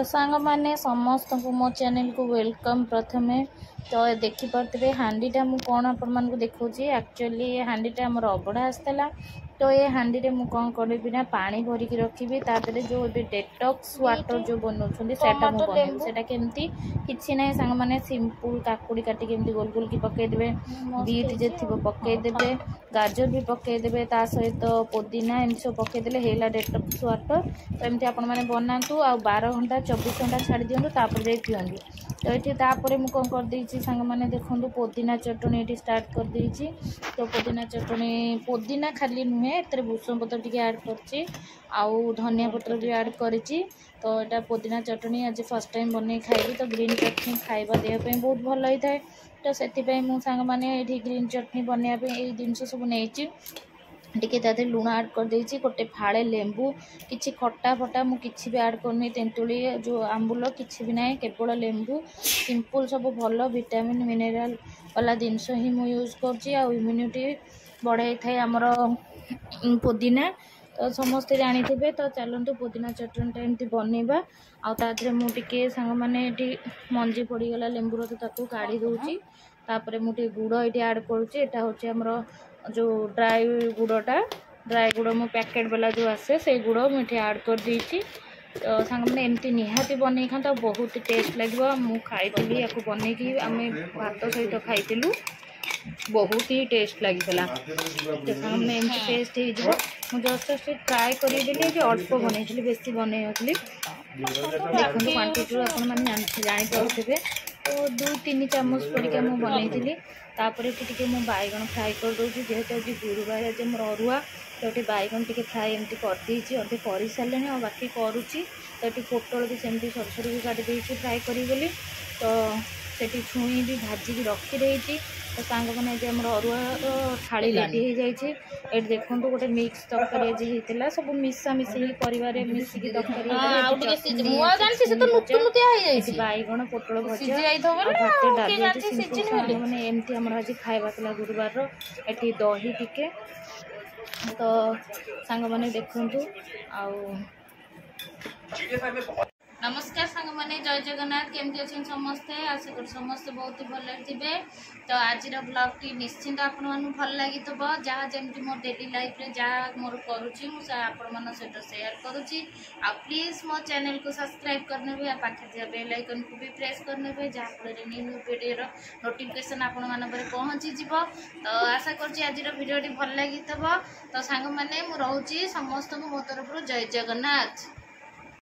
तो सांग मैंने समस्त को मो चैनल को वेलकम। प्रथमे तो देखिपे हांडीटा मुझे कौन आपको देखा एक्चुअली हांडीटा आमर अबड़ा आसला। तो ये हांडी रे मु कौन करी ना पानी भरिकी रखी तादे जो डेटॉक्स वाटर जो बनाऊँ से केमती किसी ना सांग मैंने सिंपल काकुड़ी काटिक गोल गोल की पकईदे, बीट जे थी पकईदे, गाजर भी पकईदे, ता सहित पुदीना एम सब पकईदे है डेटॉक्स वाटर। तो एमती आपण मैंने बनातु आ 12 घंटा 24 घंटा छाड़ दिंतु तापर जाई पियंतु। तो ये तापर मुझे कौन कर सांग मैंने देखो पुदीना चटनी ये स्टार्ट कर देइछि। तो पुदीना चटनी पुदीना खाली नुहे ए भूसम पत्र टी ऐड कर धनिया पत्र भी ऐड करिछि। तो यहाँ पुदीना चटनी आज फर्स्ट टाइम बन खाइबी। तो ग्रीन चटनी खाइबा देहपाई बहुत भल होता है। तो से सांग मैंने ग्रीन चटनी बनवाई ये जिनस सब नहीं टिके तादे लुण ऐड कर देइछि। गोटे फाड़े लेंबू किछि खट्टा फटा मु किछि भी ऐड करनी तेंतुली जो आंबुल किछि भी ना केवल लेंबू सिंपल सब भल विटामिन मिनरल वाला जिनस ही मु यूज करछि। आ इम्यूनिटी बढ़ाई थाए आमर पुदीना। तो समस्ते जानिथिबे। तो चलतु पुदीना चटनीटा एमती बनइबा। आउे मुझे सांग मैंने मंजी पड़गला लेंबूर तो ताकू काढ़ी दूची। तापर मुझे गुड़ ये ऐड करुच्ची। एटा हूँ आमर जो ड्राई गुड़ मो पैकेट वाला जो आसे से गुड़ मुझे ऐड कर देइछि। तो सांग मैंने एमती निहाती बन खाता बहुत टेस्ट लगे। मु खाई या बनईकि आम भात सहित खाई बहुत ही टेस्ट लगी। तो सांग मैंने एमती टेस्ट हो जस्ट ट्राए करें अल्प बनई बेसी बनई नी देखो क्वांटिटी आपने जानीपे। तो 2-3 चामच परिका मुझे बनई तापर टी मु बैगन फ्राए कर दूसरी जेहेतु आज गुरुवार आज मोर अरुआ। तो ये बैगन टी फ्राए एमती करदे अधे कर सारे और बाकी करुच्ची। तो ये पोटल भी सेमती सर भी काटी फ्राए करी बोली। तो सेठी छुई भी भाजिकी रखी। तो सांग मैंने आज आम अरुआ थाली रेडी हो जाए। देखो गोटे मिक्स तरकारी आज होता सब मिसामिशी परिवार मिसिकी तरकारी बैगन पोटल भजा भात डाली मैंने एमती आम आज खावा गुरुवार ये दही टिके। तो सांग मैंने देखु नमस्कार सांग मैंने जय जगन्नाथ केमती अच्छे समस्ते आशा कर समस्ते बहुत ही भल थे। तो आज ब्लॉग टी निश्चिंत आपण भल लगी जहाँ जमी मोर डेली लाइफ रे जहाँ मोर करुच्ची आपण सहित शेयर करुच्ची। आ प्लीज मो चैनल को सब्सक्राइब करने पाखे बेल आइकन को भी प्रेस करने जहाँफल न्यू वीडियो नोटिफिकेशन आपण पहुँची जीव। तो आशा कर आज भिडियो भल लगी। तो सांग मैंने मुझे समस्त मो तरफ जय जगन्नाथ।